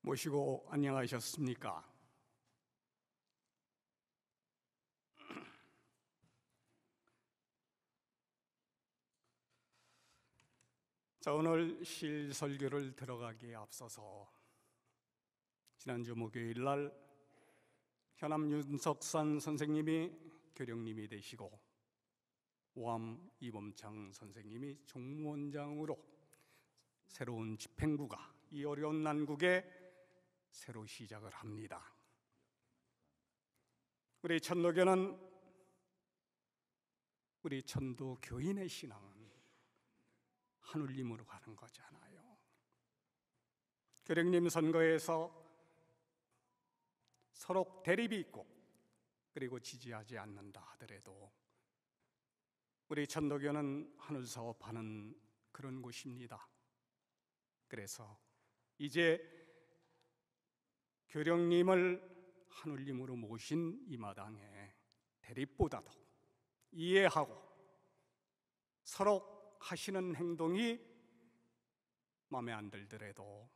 모시고 안녕하셨습니까? 자, 오늘 실설교를 들어가기에 앞서서 지난주 목요일 날 현암 윤석산 선생님이 교령님이 되시고 오암 이범창 선생님이 종무원장으로 새로운 집행부가 이 어려운 난국에 새로 시작을 합니다. 우리 천도교는, 우리 천도 교인의 신앙은 하늘님으로 가는 거잖아요. 교령님 선거에서 서로 대립이 있고 그리고 지지하지 않는다 하더라도 우리 천도교는 하늘 사업하는 그런 곳입니다. 그래서 이제 교령님을 하늘님으로 모신 이 마당에 대립보다도 이해하고 서로 하시는 행동이 마음에 안 들더라도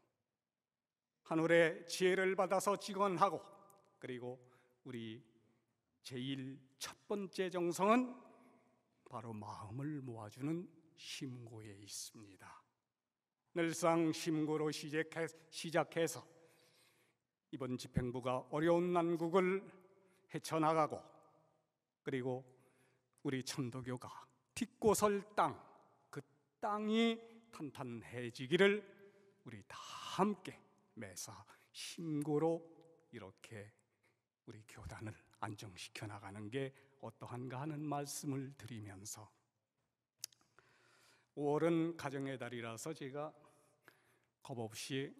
하늘의 지혜를 받아서 직언하고, 그리고 우리 제일 첫 번째 정성은 바로 마음을 모아주는 심고에 있습니다. 늘상 심고로 시작해서 이번 집행부가 어려운 난국을 헤쳐나가고, 그리고 우리 천도교가 딛고 설 땅, 그 땅이 탄탄해지기를 우리 다 함께 매사 심고로 이렇게 우리 교단을 안정시켜 나가는 게 어떠한가 하는 말씀을 드리면서, 5월은 가정의 달이라서 제가 겁없이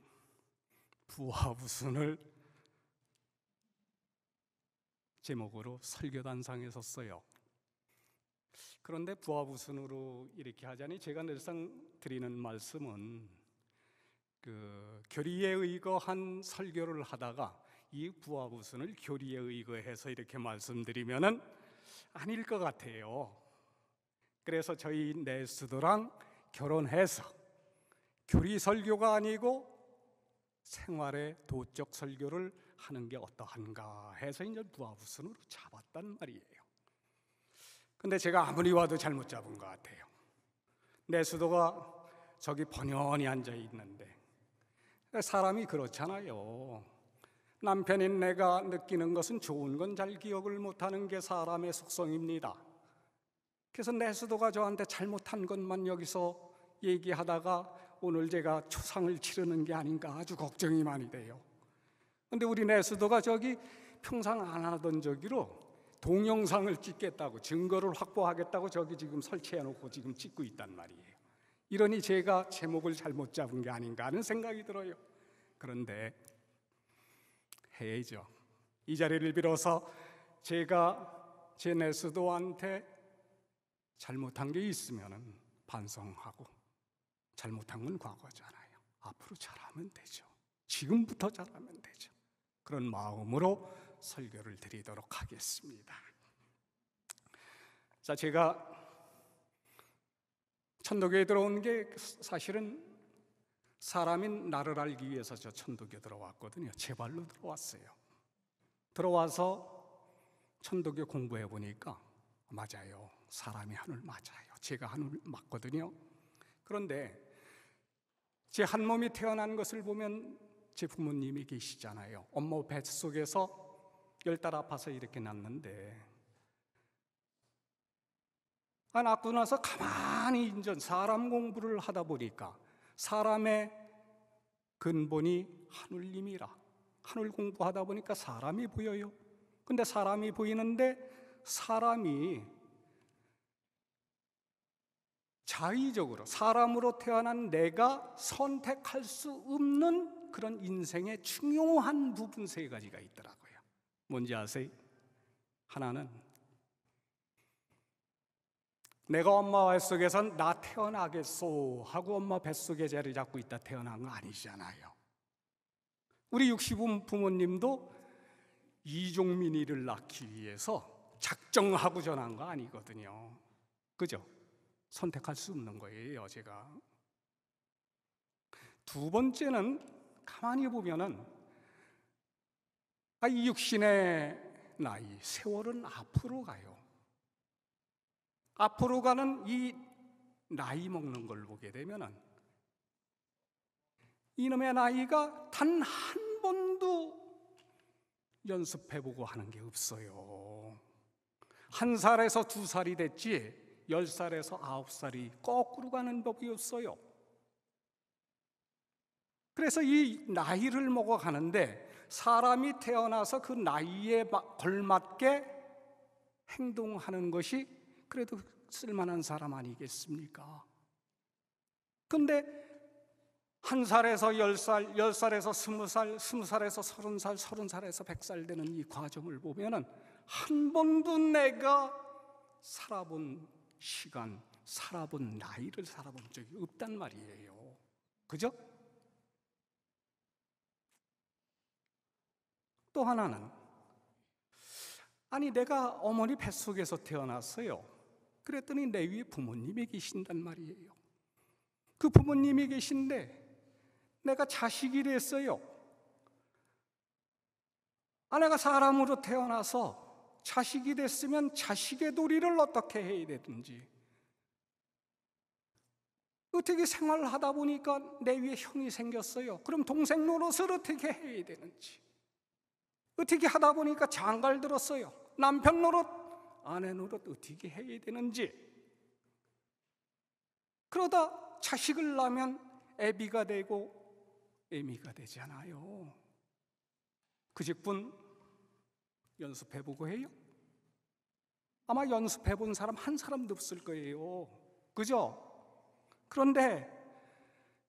부하부순을 제목으로 설교단상에 섰어요. 그런데 부하부순으로 이렇게 하자니 제가 늘상 드리는 말씀은 교리에 의거한 설교를 하다가 이 부하부순을 교리에 의거해서 이렇게 말씀드리면은 아닐 것 같아요. 그래서 저희 내수도랑 결혼해서 교리 설교가 아니고 생활의 도적 설교를 하는 게 어떠한가 해서 이제 부하부순으로 잡았단 말이에요. 근데 제가 아무리 와도 잘못 잡은 것 같아요. 내수도가 저기 번연히 앉아 있는데, 사람이 그렇잖아요. 남편인 내가 느끼는 것은 좋은 건 잘 기억을 못하는 게 사람의 속성입니다. 그래서 내수도가 저한테 잘못한 것만 여기서 얘기하다가 오늘 제가 초상을 치르는 게 아닌가 아주 걱정이 많이 돼요. 근데 우리 내수도가 저기 평상 안 하던 저기로 동영상을 찍겠다고, 증거를 확보하겠다고 저기 지금 설치해놓고 지금 찍고 있단 말이에요. 이러니 제가 제목을 잘못 잡은 게 아닌가 하는 생각이 들어요. 그런데 해야죠. 이 자리를 빌어서 제가 제 내수도한테 잘못한 게 있으면 반성하고, 잘못한 건 과거잖아요. 앞으로 잘하면 되죠. 지금부터 잘하면 되죠. 그런 마음으로 설교를 드리도록 하겠습니다. 자, 제가 천도교에 들어온 게 사실은 사람인 나를 알기 위해서 저 천도교 들어왔거든요. 제 발로 들어왔어요. 들어와서 천도교 공부해 보니까 맞아요. 사람이 하늘 맞아요. 제가 하늘 맞거든요. 그런데 제 한 몸이 태어난 것을 보면 제 부모님이 계시잖아요. 엄마 뱃속에서 10달 아파서 이렇게 낳는데, 낳고 나서 가만히 이제 사람 공부를 하다 보니까 사람의 근본이 하늘님이라, 하늘 공부하다 보니까 사람이 보여요. 근데 사람이 보이는데 사람이 자의적으로 사람으로 태어난 내가 선택할 수 없는 그런 인생의 중요한 부분 3가지가 있더라고요. 뭔지 아세요? 하나는 내가 엄마 뱃속에서 나 태어나겠소 하고 엄마 뱃속에 자리 잡고 있다 태어난 거 아니잖아요. 우리 60분 부모님도 이종민이를 낳기 위해서 작정하고 전한 거 아니거든요. 그죠? 선택할 수 없는 거예요, 제가. 두 번째는 가만히 보면은 이 육신의 나이, 세월은 앞으로 가요. 앞으로 가는 이 나이 먹는 걸 보게 되면은 이놈의 나이가 단 한 번도 연습해보고 하는 게 없어요. 1살에서 2살이 됐지 10살에서 9살이 거꾸로 가는 법이 없어요. 그래서 이 나이를 먹어가는데 사람이 태어나서 그 나이에 걸맞게 행동하는 것이 그래도 쓸만한 사람 아니겠습니까? 근데 1살에서 10살, 10살에서 20살, 20살에서 30살, 30살에서 100살 되는 이 과정을 보면은 한 번도 내가 살아본 시간, 살아본 나이를 살아본 적이 없단 말이에요. 그죠? 또 하나는 내가 어머니 뱃속에서 태어났어요. 그랬더니 내 위에 부모님이 계신단 말이에요. 그 부모님이 계신데 내가 자식이 됐어요. 내가 사람으로 태어나서 자식이 됐으면 자식의 도리를 어떻게 해야 되든지, 어떻게 생활하다 보니까 내 위에 형이 생겼어요. 그럼 동생 노릇을 어떻게 해야 되는지, 어떻게 하다 보니까 장가를 들었어요. 남편 노릇, 아내 노릇 어떻게 해야 되는지. 그러다 자식을 낳으면 애비가 되고 애미가 되잖아요. 그 직분 연습해보고 해요? 아마 연습해본 사람 한 사람도 없을 거예요. 그죠? 그런데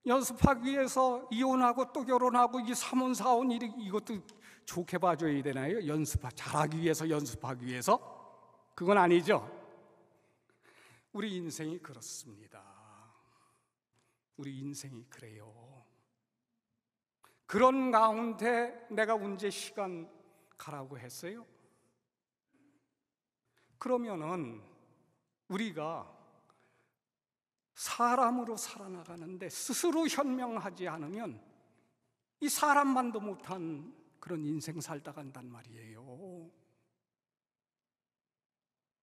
연습하기 위해서 이혼하고 또 결혼하고 이 사혼사혼 이것도 좋게 봐줘야 되나요? 잘하기 위해서, 연습하기 위해서? 그건 아니죠. 우리 인생이 그렇습니다. 우리 인생이 그래요. 그런 가운데 내가 언제 시간 가라고 했어요? 그러면은 우리가 사람으로 살아나가는데 스스로 현명하지 않으면 이 사람만도 못한 그런 인생 살다 간단 말이에요.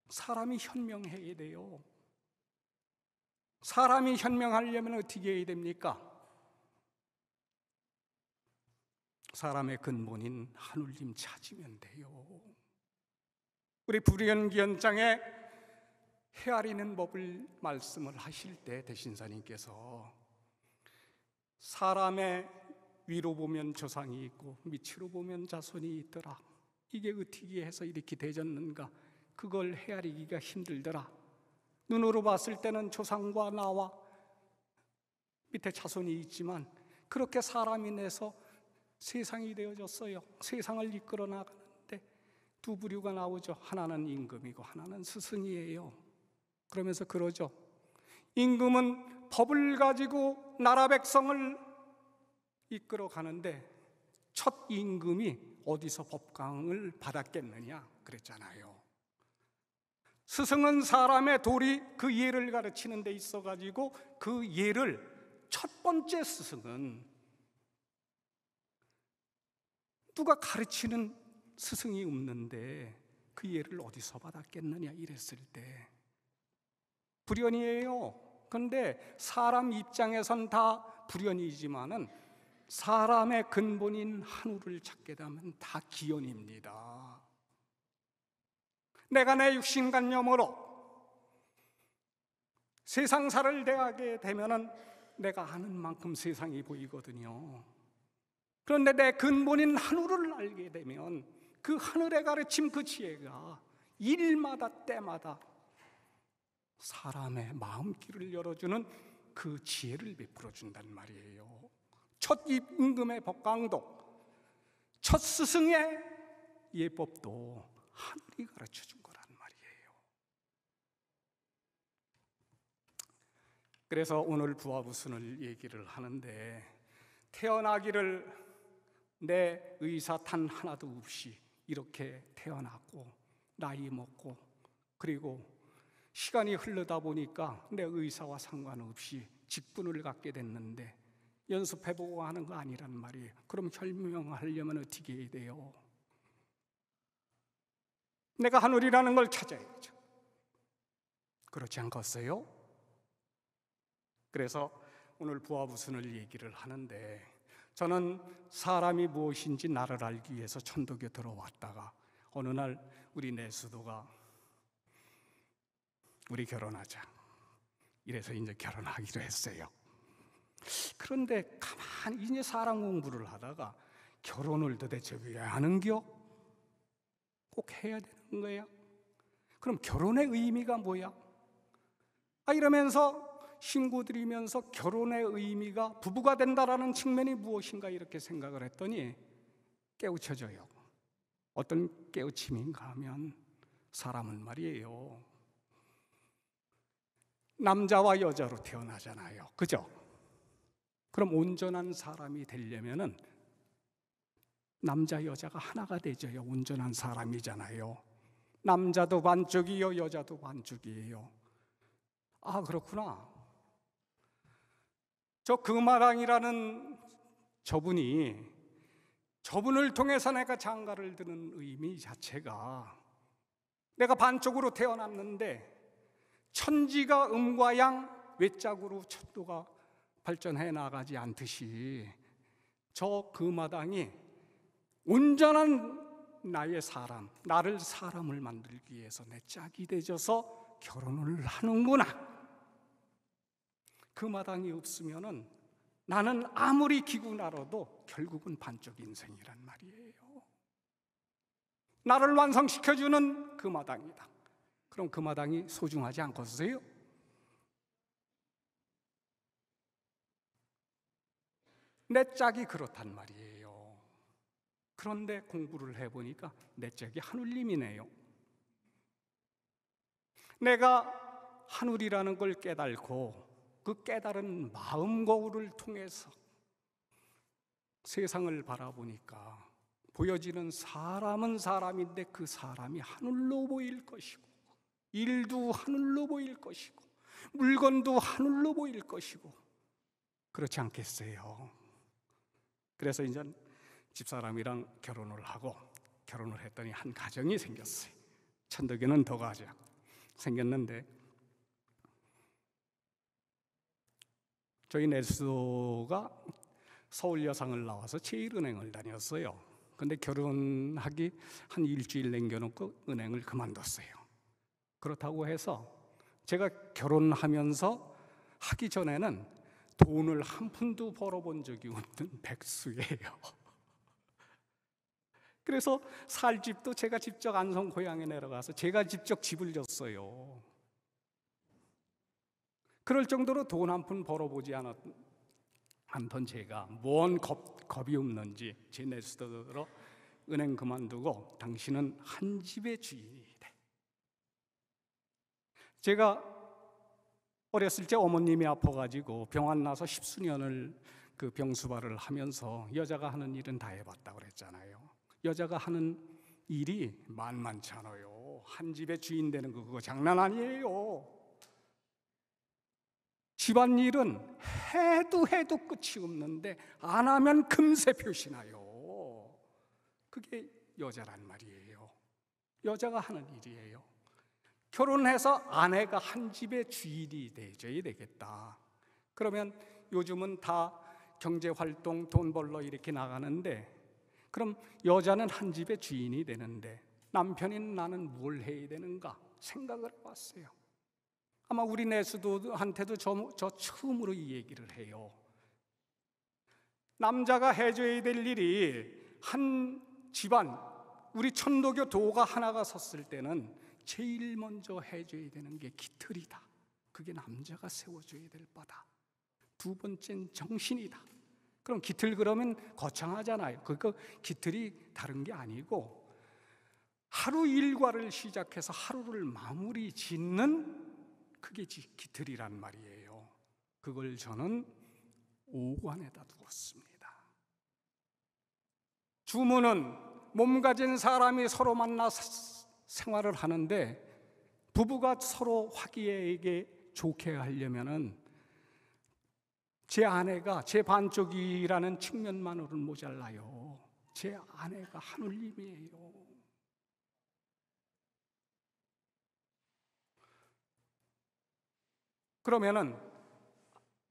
사람이 현명해야 돼요. 사람이 현명하려면 어떻게 해야 됩니까? 사람의 근본인 하늘님 찾으면 돼요. 우리 불연기현장에 헤아리는 법을 말씀을 하실 때 대신사님께서 사람의 위로 보면 조상이 있고 밑으로 보면 자손이 있더라. 이게 어떻게 해서 이렇게 되졌는가? 그걸 헤아리기가 힘들더라. 눈으로 봤을 때는 조상과 나와 밑에 자손이 있지만 그렇게 사람이 내서 세상이 되어졌어요. 세상을 이끌어 나가는데 두 부류가 나오죠. 하나는 임금이고 하나는 스승이에요. 그러면서 그러죠. 임금은 법을 가지고 나라 백성을 이끌어 가는데 첫 임금이 어디서 법강을 받았겠느냐 그랬잖아요. 스승은 사람의 도리, 그 예를 가르치는 데 있어가지고 그 예를 첫 번째 스승은 누가 가르치는 스승이 없는데 그 예를 어디서 받았겠느냐 이랬을 때 불연이에요. 그런데 사람 입장에선 다 불연이지만은 사람의 근본인 하늘을 찾게 되면 다 기연입니다. 내가 내 육신관념으로 세상사를 대하게 되면은 내가 아는 만큼 세상이 보이거든요. 그런데 내 근본인 하늘을 알게 되면 그 하늘의 가르침, 그 지혜가 일마다 때마다 사람의 마음길을 열어주는 그 지혜를 베풀어 준단 말이에요. 첫 임금의 법강도, 첫 스승의 예법도 하늘이 가르쳐 준 거란 말이에요. 그래서 오늘 부하부순을 얘기를 하는데 태어나기를 내 의사 단 하나도 없이 이렇게 태어났고 나이 먹고 그리고 시간이 흐르다 보니까 내 의사와 상관없이 직분을 갖게 됐는데 연습해보고 하는 거 아니란 말이에요. 그럼 혈명하려면 어떻게 해야 돼요? 내가 하늘이라는 걸 찾아야죠. 그렇지 않겠어요? 그래서 오늘 부하부순을 얘기를 하는데, 저는 사람이 무엇인지 나를 알기 위해서 천도교 들어왔다가 어느 날 우리 내수도가 우리 결혼하자 이래서 이제 결혼하기로 했어요. 그런데 가만히 이제 사람 공부를 하다가 결혼을 도대체 왜 하는겨? 꼭 해야 되는 거야? 그럼 결혼의 의미가 뭐야? 이러면서 신고 드리면서 결혼의 의미가 부부가 된다라는 측면이 무엇인가 이렇게 생각을 했더니 깨우쳐져요. 어떤 깨우침인가 하면, 사람은 말이에요, 남자와 여자로 태어나잖아요. 그죠? 그럼 온전한 사람이 되려면은 남자 여자가 하나가 되져야 온전한 사람이잖아요. 남자도 반쪽이요, 여자도 반쪽이에요. 아, 그렇구나. 저 금화랑이라는 저분을 통해서 내가 장가를 드는 의미 자체가, 내가 반쪽으로 태어났는데 천지가 음과 양 외짝으로 천도가 발전해 나가지 않듯이 저 금화당이 온전한 나의 사람, 나를 사람을 만들기 위해서 내 짝이 되져서 결혼을 하는구나. 금화당이 없으면은 나는 아무리 기구 나눠도 결국은 반쪽 인생이란 말이에요. 나를 완성시켜주는 금화당이다. 그럼 금화당이 소중하지 않겠어요? 내 짝이 그렇단 말이에요. 그런데 공부를 해보니까 내 짝이 하느님이네요. 내가 하늘이라는 걸 깨달고 그 깨달은 마음 거울을 통해서 세상을 바라보니까 보여지는 사람은 사람인데 그 사람이 하늘로 보일 것이고, 일도 하늘로 보일 것이고, 물건도 하늘로 보일 것이고, 그렇지 않겠어요? 그래서 이제 집사람이랑 결혼을 했더니 한 가정이 생겼어요. 천도교는 더 가정 생겼는데, 저희 내수가 서울 여상을 나와서 제1은행을 다녔어요. 근데 결혼하기 한 일주일 남겨놓고 은행을 그만뒀어요. 그렇다고 해서 제가 결혼하면서 하기 전에는 돈을 한 푼도 벌어본 적이 없는 백수예요. 그래서 살 집도 제가 직접 안성 고향에 내려가서 제가 직접 집을 졌어요. 그럴 정도로 돈 한 푼 벌어보지 않던 제가 뭔 겁이 없는지 제 내수도로 은행 그만두고 당신은 한 집의 주인이 돼. 제가 어렸을 때 어머님이 아파가지고 병원 나서 10수년을 그 병수발을 하면서 여자가 하는 일은 다 해봤다고 그랬잖아요. 여자가 하는 일이 만만치 않아요. 한 집의 주인 되는 거 그거 장난 아니에요. 집안일은 해도 끝이 없는데 안 하면 금세 표시나요. 그게 여자란 말이에요. 여자가 하는 일이에요. 결혼해서 아내가 한 집의 주인이 되어야 되겠다. 그러면 요즘은 다 경제활동 돈 벌러 이렇게 나가는데, 그럼 여자는 한 집의 주인이 되는데 남편인 나는 뭘 해야 되는가 생각을 해봤어요. 아마 우리 내수도한테도 저 처음으로 이 얘기를 해요. 남자가 해줘야 될 일이, 한 집안, 우리 천도교 도가 하나가 섰을 때는 제일 먼저 해줘야 되는 게 깃털이다. 그게 남자가 세워줘야 될 바다. 두 번째는 정신이다. 그럼 깃털 그러면 거창하잖아요. 그러니까 깃털이 다른 게 아니고 하루 일과를 시작해서 하루를 마무리 짓는, 그게 깃털이란 말이에요. 그걸 저는 오관에다 두었습니다. 주문은 몸 가진 사람이 서로 만나 생활을 하는데, 부부가 서로 화기애애하게 좋게 하려면은 제 아내가 제 반쪽이라는 측면만으로는 모자라요. 제 아내가 하느님이에요. 그러면은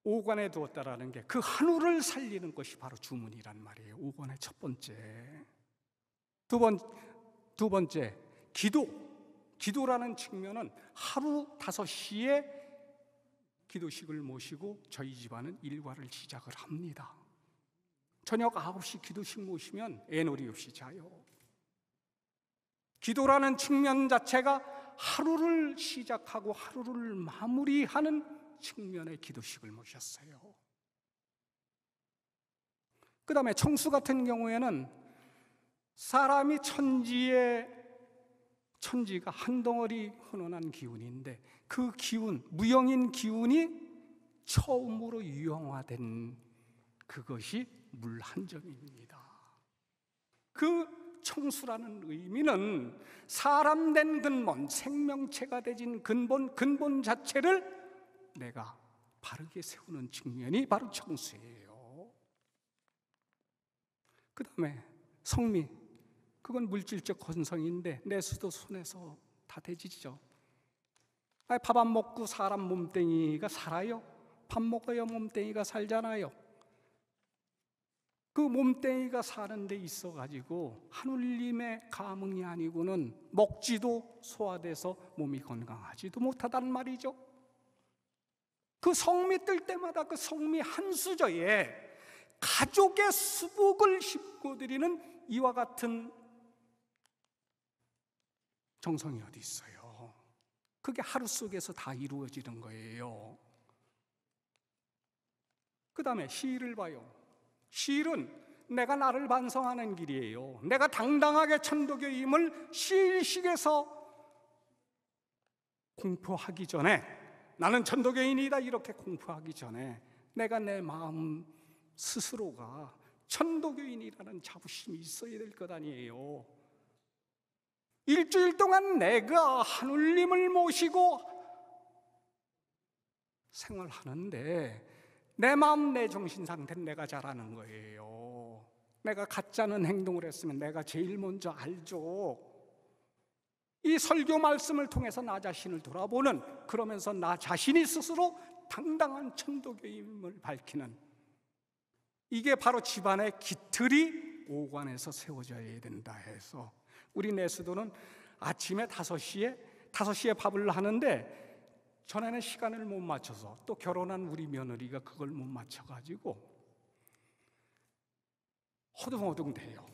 오관에 두었다라는 게 그 한우를 살리는 것이 바로 주문이란 말이에요. 오관의 첫 번째. 두 번째, 기도라는 측면은 하루 5시에 기도식을 모시고 저희 집안은 일과를 시작을 합니다. 저녁 9시 기도식 모시면 애놀이 없이 자요. 기도라는 측면 자체가 하루를 시작하고 하루를 마무리하는 측면의 기도식을 모셨어요. 그 다음에 청수 같은 경우에는 사람이 천지가 한 덩어리 혼돈한 기운인데 그 기운, 무형인 기운이 처음으로 유형화된 그것이 물 한 점입니다. 그 청수라는 의미는 사람 된 근본, 생명체가 되진 근본 자체를 내가 바르게 세우는 측면이 바로 청수예요. 그 다음에 성미, 그건 물질적 건성인데 내 수도 손에서 다 되지죠. 밥 안 먹고 사람 몸뚱이가 살아요? 밥 먹어야 몸뚱이가 살잖아요. 그 몸뚱이가 사는 데 있어가지고 하느님의 감흥이 아니고는 먹지도 소화돼서 몸이 건강하지도 못하단 말이죠. 그 성미 뜰 때마다 그 성미 한 수저에 가족의 수복을 싣고 드리는 이와 같은 정성이 어디 있어요? 그게 하루 속에서 다 이루어지는 거예요. 그 다음에 시일을 봐요. 시일은 내가 나를 반성하는 길이에요. 내가 당당하게 천도교임을 시일식에서 공포하기 전에, 나는 천도교인이다 이렇게 공포하기 전에 내가 내 마음 스스로가 천도교인이라는 자부심이 있어야 될 것 아니에요. 일주일 동안 내가 하느님을 모시고 생활하는데 내 마음, 내 정신 상태는 내가 잘 아는 거예요. 내가 가짜는 행동을 했으면 내가 제일 먼저 알죠. 이 설교 말씀을 통해서 나 자신을 돌아보는, 그러면서 나 자신이 스스로 당당한 천도교임을 밝히는, 이게 바로 집안의 기틀이 오관에서 세워져야 된다 해서 우리 내수도는 아침에 5시에 밥을 하는데 전에는 시간을 못 맞춰서, 또 결혼한 우리 며느리가 그걸 못 맞춰가지고 허둥허둥 돼요.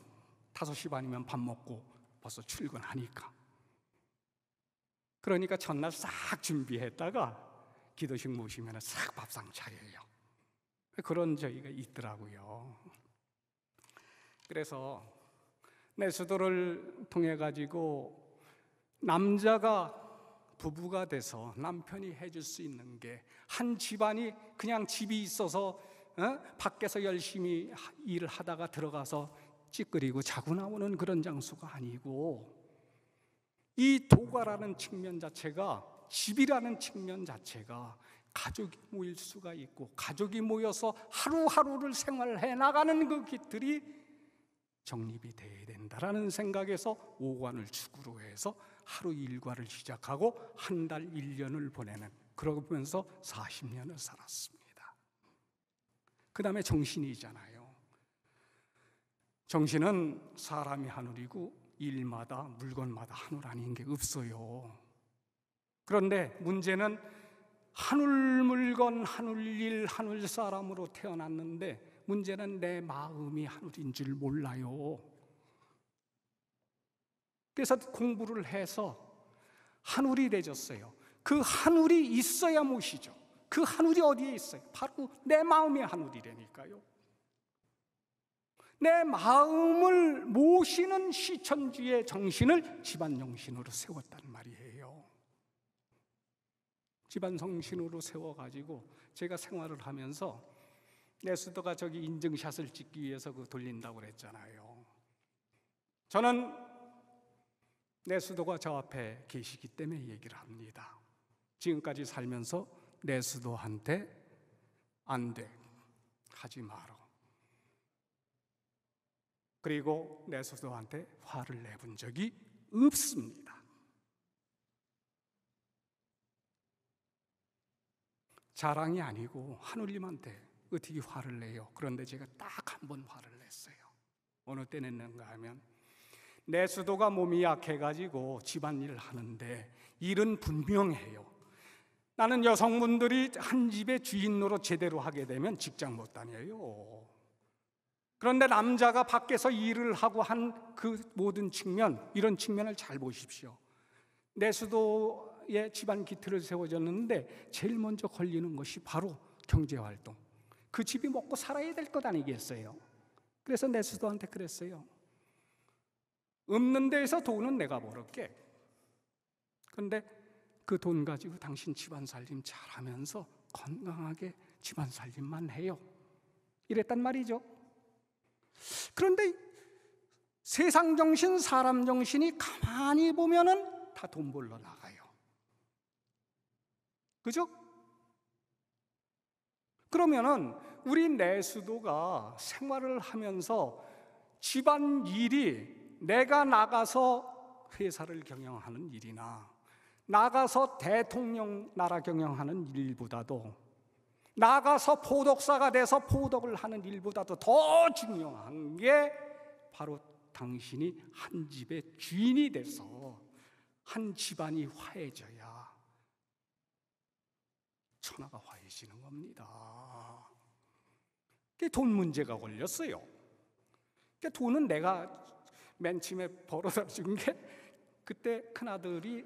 5시 반이면 밥 먹고 벌써 출근하니까. 그러니까 전날 싹 준비했다가 기도식 모시면 싹 밥상 차려요. 그런 저희가 있더라고요. 그래서 내수도를 통해 가지고 남자가 부부가 돼서 남편이 해줄 수 있는 게, 한 집안이 그냥 집이 있어서 밖에서 열심히 일을 하다가 들어가서 찌끄리고 자고 나오는 그런 장소가 아니고, 이 도가라는 측면 자체가, 집이라는 측면 자체가 가족이 모일 수가 있고, 가족이 모여서 하루하루를 생활해 나가는 그 길들이 정립이 돼야 된다라는 생각에서 오관을 축으로 해서 하루 일과를 시작하고 한 달 1년을 보내는, 그러면서 40년을 살았습니다. 그 다음에 정신이잖아요. 정신은 사람이 하늘이고 일마다 물건마다 하늘 아닌 게 없어요. 그런데 문제는 하늘 물건, 하늘 일, 하늘 사람으로 태어났는데 문제는 내 마음이 하늘인 줄 몰라요. 그래서 공부를 해서 하늘이 되졌어요. 그 하늘이 있어야 모시죠. 그 하늘이 어디에 있어요? 바로 내 마음의 하늘이라니까요. 내 마음을 모시는 시천주의 정신을 집안 정신으로 세웠단 말이에요. 집안 정신으로 세워가지고 제가 생활을 하면서, 내수도가 저기 인증샷을 찍기 위해서 그 돌린다고 그랬잖아요. 저는 내수도가 저 앞에 계시기 때문에 얘기를 합니다. 지금까지 살면서 내수도한테 안 돼, 하지 마라. 그리고 내 수도한테 화를 내본 적이 없습니다. 자랑이 아니고 하느님한테 어떻게 화를 내요? 그런데 제가 딱 한 번 화를 냈어요. 어느 때 냈는가 하면 내 수도가 몸이 약해가지고 집안일을 하는데 일은 분명해요. 나는 여성분들이 한 집의 주인으로 제대로 하게 되면 직장 못 다녀요. 그런데 남자가 밖에서 일을 하고 한 그 모든 측면, 이런 측면을 잘 보십시오. 내 수도에 집안 기틀을 세워졌는데 제일 먼저 걸리는 것이 바로 경제활동. 그 집이 먹고 살아야 될 것 아니겠어요? 그래서 내 수도한테 그랬어요. 없는 데에서 돈은 내가 벌을게. 그런데 그 돈 가지고 당신 집안 살림 잘하면서 건강하게 집안 살림만 해요. 이랬단 말이죠. 그런데 세상 정신, 사람 정신이 가만히 보면은 다 돈 벌러 나가요. 그죠? 그러면은 우리 내수도가 생활을 하면서 집안 일이 내가 나가서 회사를 경영하는 일이나 나가서 대통령 나라 경영하는 일보다도 나가서 포독사가 돼서 포독을 하는 일보다도 더 중요한 게 바로 당신이 한 집의 주인이 돼서 한 집안이 화해져야 천하가 화해지는 겁니다. 그게 돈 문제가 걸렸어요. 돈은 내가 맨 처음에 벌어다 준 게 그때 큰아들이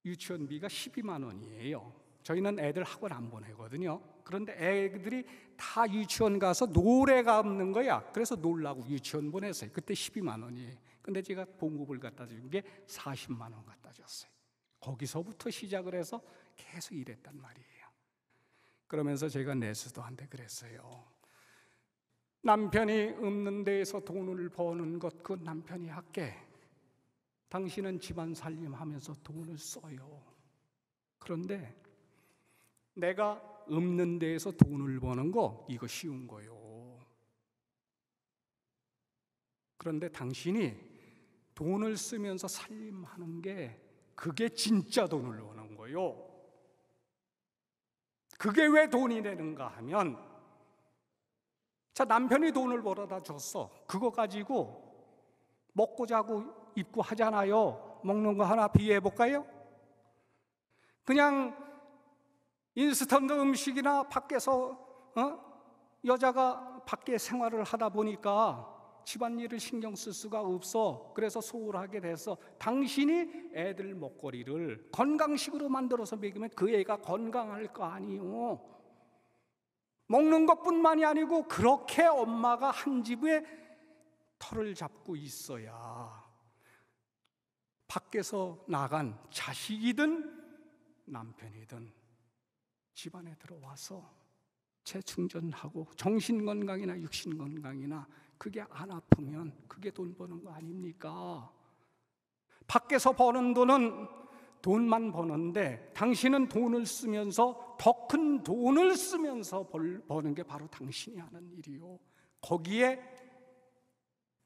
유치원비가 12만 원이에요. 저희는 애들 학원 안 보내거든요. 그런데 애들이 다 유치원 가서 노래가 없는 거야. 그래서 놀라고 유치원 보냈어요. 그때 12만 원이에요. 근데 제가 봉급을 갖다 준 게 40만 원 갖다 줬어요. 거기서부터 시작을 해서 계속 일했단 말이에요. 그러면서 제가 내수도한테 그랬어요. 남편이 없는 데에서 돈을 버는 것 그 남편이 할게. 당신은 집안 살림하면서 돈을 써요. 그런데 내가 없는 데에서 돈을 버는 거 이거 쉬운 거요. 그런데 당신이 돈을 쓰면서 살림하는 게 그게 진짜 돈을 버는 거요. 그게 왜 돈이 되는가 하면 자, 남편이 돈을 벌어다 줬어. 그거 가지고 먹고 자고 입고 하잖아요. 먹는 거 하나 비교해 볼까요? 그냥 인스턴트 음식이나 밖에서 여자가 밖에 생활을 하다 보니까 집안일을 신경 쓸 수가 없어. 그래서 소홀하게 돼서 당신이 애들 먹거리를 건강식으로 만들어서 먹이면 그 애가 건강할 거 아니요. 먹는 것뿐만이 아니고 그렇게 엄마가 한 집에 털을 잡고 있어야 밖에서 나간 자식이든 남편이든 집안에 들어와서 재충전하고 정신건강이나 육신건강이나 그게 안 아프면 그게 돈 버는 거 아닙니까? 밖에서 버는 돈은 돈만 버는데 당신은 돈을 쓰면서 더 큰 돈을 쓰면서 버는 게 바로 당신이 하는 일이요. 거기에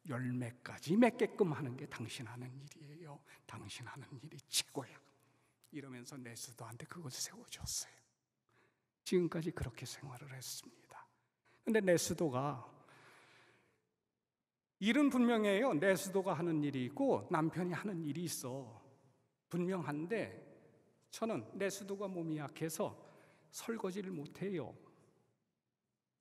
열매까지 맺게끔 하는 게 당신 하는 일이에요. 당신 하는 일이 최고야. 이러면서 내수도한테 그걸 세워줬어요. 지금까지 그렇게 생활을 했습니다. 근데 내수도가 일은 분명해요. 내수도가 하는 일이 있고 남편이 하는 일이 있어. 분명한데 저는 내수도가 몸이 약해서 설거지를 못해요.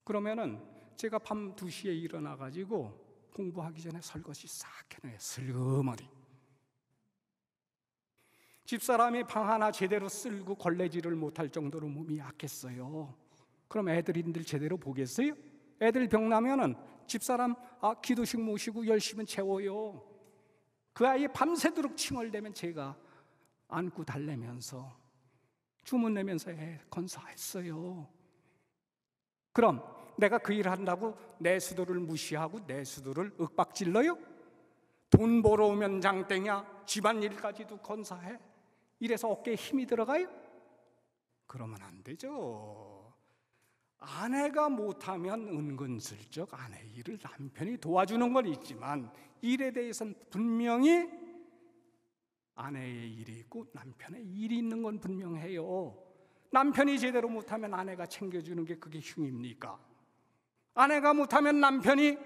그러면은 제가 밤 2시에 일어나가지고 공부하기 전에 설거지 싹 해놔요. 슬그머니. 집사람이 방 하나 제대로 쓸고 걸레질을 못할 정도로 몸이 약했어요. 그럼 애들인들 제대로 보겠어요? 애들 병나면은 집사람 기도식 모시고 열심히 채워요. 그 아이 밤새도록 칭얼대면 제가 안고 달래면서 주문 내면서 애 건사했어요. 그럼 내가 그 일 한다고 내수도를 무시하고 내수도를 윽박질러요? 돈 벌어오면 장땡이야. 집안일까지도 건사해? 이래서 어깨에 힘이 들어가요? 그러면 안 되죠. 아내가 못하면 은근슬쩍 아내 일을 남편이 도와주는 건 있지만 일에 대해서는 분명히 아내의 일이 있고 남편의 일이 있는 건 분명해요. 남편이 제대로 못하면 아내가 챙겨주는 게 그게 흉입니까? 아내가 못하면 남편이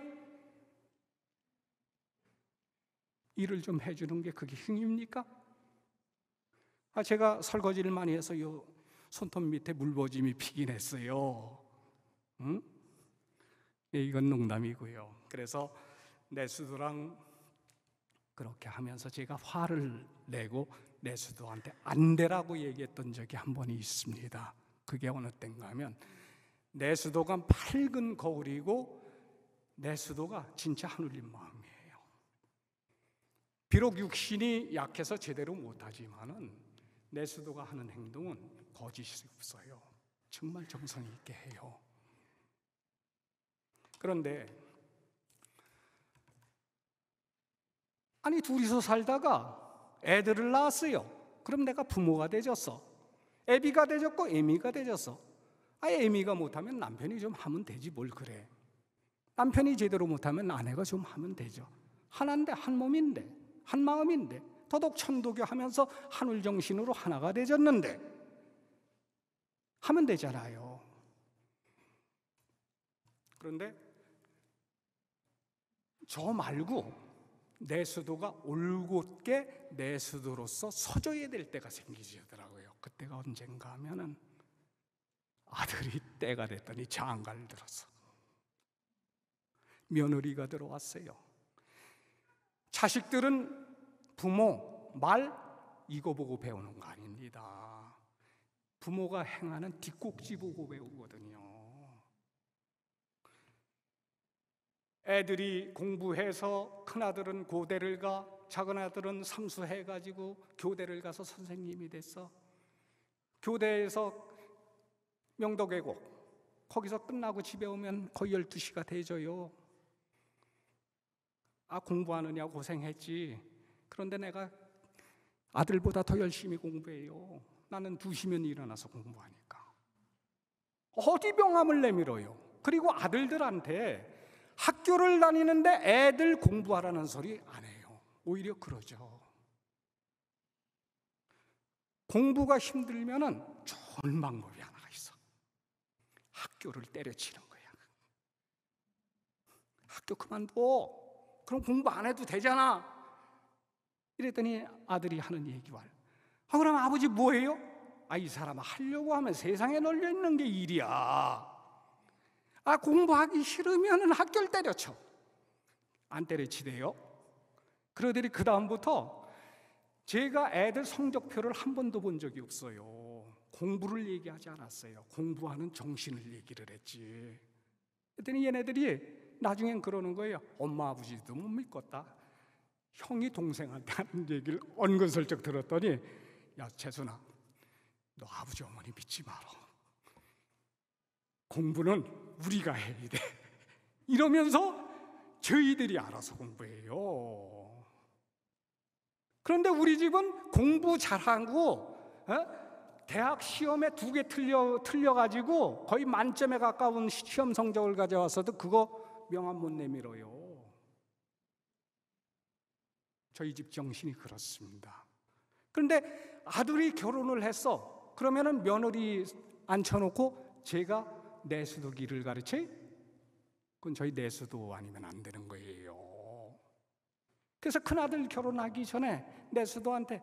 일을 좀 해주는 게 그게 흉입니까? 제가 설거지를 많이 해서 요 손톱 밑에 물버짐이 피긴 했어요. 응? 이건 농담이고요. 그래서 내수도랑 그렇게 하면서 제가 화를 내고 내수도한테 안 되라고 얘기했던 적이 한 번이 있습니다. 그게 어느 때인가 하면 내수도가 맑은 거울이고 내수도가 진짜 하늘님 마음이에요. 비록 육신이 약해서 제대로 못하지만은 내수도가 하는 행동은 거짓이 없어요. 정말 정성 있게 해요. 그런데 둘이서 살다가 애들을 낳았어요. 그럼 내가 부모가 되졌어. 애비가 되졌고 애미가 되졌어. 애미가 못하면 남편이 좀 하면 되지 뭘 그래. 남편이 제대로 못하면 아내가 좀 하면 되죠. 하나인데 한 몸인데 한 마음인데 더덕 천도교 하면서 하늘 정신으로 하나가 되졌는데 하면 되잖아요. 그런데 저 말고 내수도가 올곧게 내수도로서 서줘야 될 때가 생기더라고요. 그때가 언젠가 하면은 아들이 때가 됐더니 장가를 들어서 며느리가 들어왔어요. 자식들은 부모 말 이거 보고 배우는 거 아닙니다. 부모가 행하는 뒷꼭지 보고 배우거든요. 애들이 공부해서 큰아들은 고대를 가, 작은아들은 삼수해가지고 교대를 가서 선생님이 됐어. 교대에서 명덕외국 거기서 끝나고 집에 오면 거의 12시가 되져요. 공부하느냐 고생했지. 그런데 내가 아들보다 더 열심히 공부해요. 나는 2시면 일어나서 공부하니까. 어디 명함을 내밀어요. 그리고 아들들한테 학교를 다니는데 애들 공부하라는 소리 안 해요. 오히려 그러죠. 공부가 힘들면은 좋은 방법이 하나가 있어. 학교를 때려치는 거야. 학교 그만둬. 그럼 공부 안 해도 되잖아. 이랬더니 아들이 하는 얘기와 그럼 아버지 뭐해요? 이 사람 하려고 하면 세상에 널려 있는 게 일이야. 공부하기 싫으면 학교를 때려쳐. 안 때려치대요. 그러더니 그 다음부터 제가 애들 성적표를 한 번도 본 적이 없어요. 공부를 얘기하지 않았어요. 공부하는 정신을 얘기를 했지. 그랬더니 얘네들이 나중엔 그러는 거예요. 엄마 아버지도 못 믿겠다. 형이 동생한테 하는 얘기를 은근슬쩍 들었더니 야 재순아, 너 아버지 어머니 믿지 마라. 공부는 우리가 해야 돼. 이러면서 저희들이 알아서 공부해요. 그런데 우리 집은 공부 잘하고 대학 시험에 2개 틀려가지고 거의 만점에 가까운 시험 성적을 가져와서도 그거 명함 못 내밀어요. 저희 집 정신이 그렇습니다. 그런데 아들이 결혼을 했어. 그러면은 며느리 앉혀놓고 제가 내수도 길을 가르쳐요? 그건 저희 내수도 아니면 안 되는 거예요. 그래서 큰아들 결혼하기 전에 내수도한테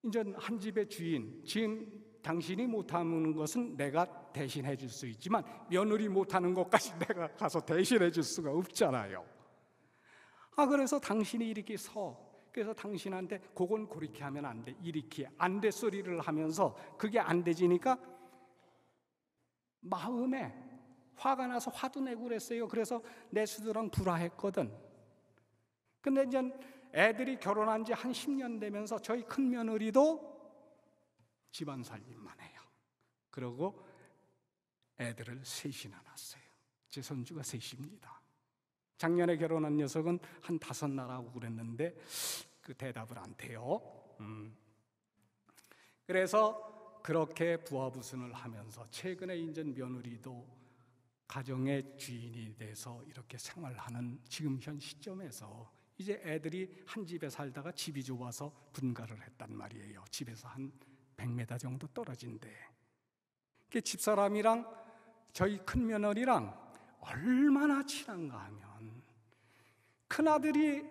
이제 한 집의 주인, 당신이 못하는 것은 내가 대신해 줄 수 있지만 며느리 못하는 것까지 내가 가서 대신해 줄 수가 없잖아요. 그래서 당신이 이렇게 그래서 당신한테 그건 그렇게 하면 안 돼, 이렇게 안 돼 소리를 하면서 그게 안 되지니까 마음에 화가 나서 화도 내고 그랬어요. 그래서 내수도랑 불화했거든. 근데 이제 애들이 결혼한 지 한 10년 되면서 저희 큰 며느리도 집안 살림만 해요. 그러고 애들을 셋이나 낳았어요. 제 손주가 셋입니다. 작년에 결혼한 녀석은 한 5 낳으라고 그랬는데 그 대답을 안 해요. 그래서 그렇게 부하부순을 하면서 최근에 이제 며느리도 가정의 주인이 돼서 이렇게 생활하는 지금 현 시점에서 이제 애들이 한 집에 살다가 집이 좁아서 분가를 했단 말이에요. 집에서 한 100m 정도 떨어진데, 그 집사람이랑 저희 큰 며느리랑 얼마나 친한가 하면, 큰아들이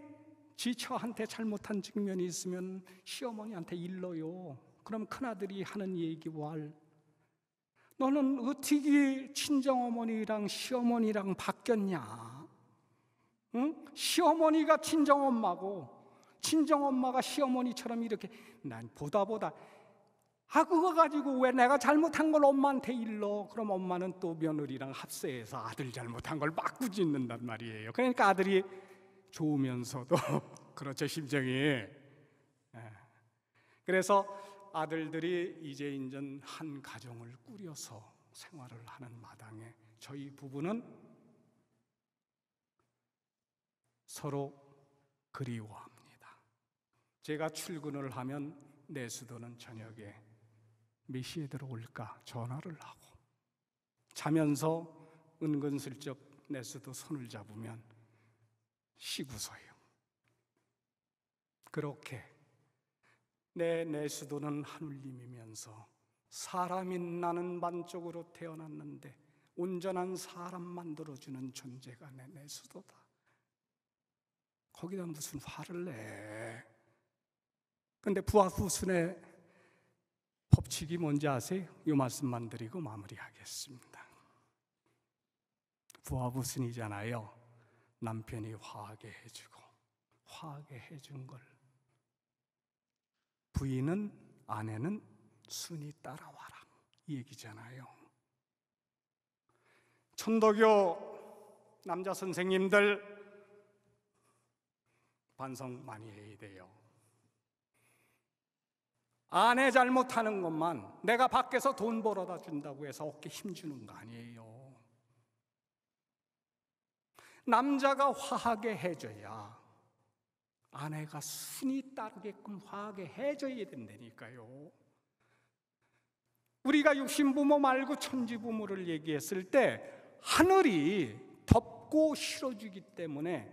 지 처한테 잘못한 측면이 있으면 시어머니한테 일러요. 그럼 큰아들이 하는 얘기와 너는 어떻게 친정어머니랑 시어머니랑 바뀌었냐? 응? 시어머니가 친정엄마고 친정엄마가 시어머니처럼 이렇게 난 보다 그거 가지고 왜 내가 잘못한 걸 엄마한테 일러? 그럼 엄마는 또 며느리랑 합세해서 아들 잘못한 걸 막 꾸짖는단 말이에요. 그러니까 아들이 좋으면서도 그렇죠, 심정이. 그래서 아들들이 이제 인전 한 가정을 꾸려서 생활을 하는 마당에 저희 부부는 서로 그리워합니다. 제가 출근을 하면 내수도는 저녁에 몇 시에 들어올까 전화를 하고, 자면서 은근슬쩍 내수도 손을 잡으면 쉬고서요. 그렇게 내 내수도는 하늘님이면서 사람인 나는 반쪽으로 태어났는데 온전한 사람 만들어주는 존재가 내 내수도다. 거기다 무슨 화를 내? 근데 부하부순의 법칙이 뭔지 아세요? 이 말씀만 드리고 마무리하겠습니다. 부하부순이잖아요. 남편이 화하게 해주고 화하게 해준 걸 부인은, 아내는 순이 따라와라, 이 얘기잖아요. 천도교 남자 선생님들 반성 많이 해야 돼요. 아내 잘못하는 것만 내가 밖에서 돈 벌어다 준다고 해서 어깨 힘주는 거 아니에요. 남자가 화하게 해줘야 아내가 순이 따르게끔 화하게 해줘야 된다니까요. 우리가 육신부모 말고 천지부모를 얘기했을 때 하늘이 덮고 실어주기 때문에,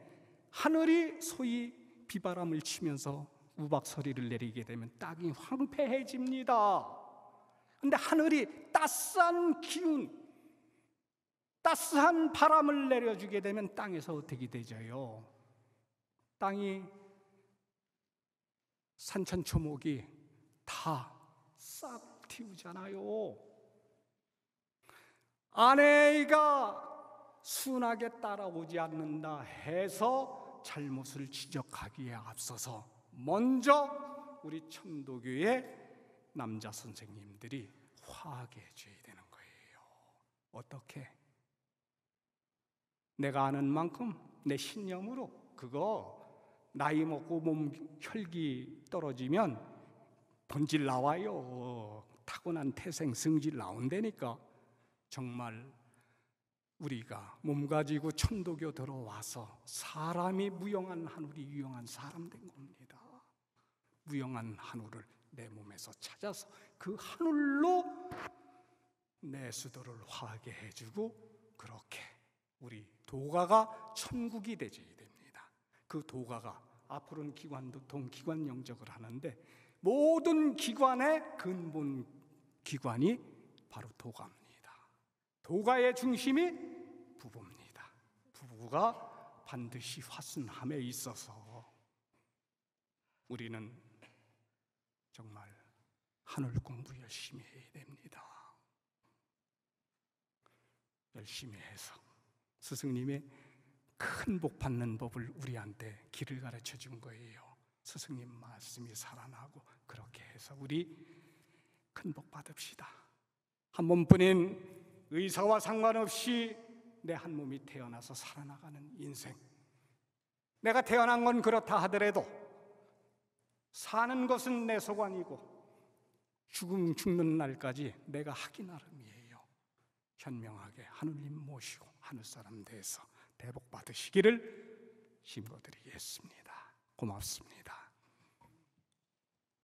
하늘이 소위 비바람을 치면서 우박소리를 내리게 되면 땅이 황폐해집니다. 근데 하늘이 따스한 기운, 따스한 바람을 내려주게 되면 땅에서 어떻게 되져요? 땅이 산천초목이 다 싹 틔우잖아요. 아내가 순하게 따라오지 않는다 해서 잘못을 지적하기에 앞서서 먼저 우리 천도교의 남자 선생님들이 화하게 해줘야 되는 거예요. 어떻게? 내가 아는 만큼 내 신념으로, 그거 나이 먹고 몸 혈기 떨어지면 본질 나와요. 타고난 태생 성질 나온다니까. 정말 우리가 몸 가지고 천도교 들어와서 사람이 무용한 하늘이 유용한 사람 된 겁니다. 무용한 하늘을 내 몸에서 찾아서 그 하늘로 내 수도를 화하게 해주고, 그렇게 우리 도가가 천국이 되져야 됩니다. 그 도가가 앞으로는 기관도 동기관 영적을 하는데, 모든 기관의 근본 기관이 바로 도가입니다. 도가의 중심이 부부입니다. 부부가 반드시 화순함에 있어서 우리는 정말 하늘 공부 열심히 해야 됩니다. 열심히 해서 스승님의 큰 복 받는 법을 우리한테 길을 가르쳐 준 거예요. 스승님 말씀이 살아나고, 그렇게 해서 우리 큰 복 받읍시다. 한 몸뿐인 의사와 상관없이 내 한 몸이 태어나서 살아나가는 인생, 내가 태어난 건 그렇다 하더라도 사는 것은 내 소관이고 죽는 날까지 내가 하기 나름이에요. 현명하게 하느님 모시고 하늘사람 돼서 대복 받으시기를 신고드리겠습니다. 고맙습니다.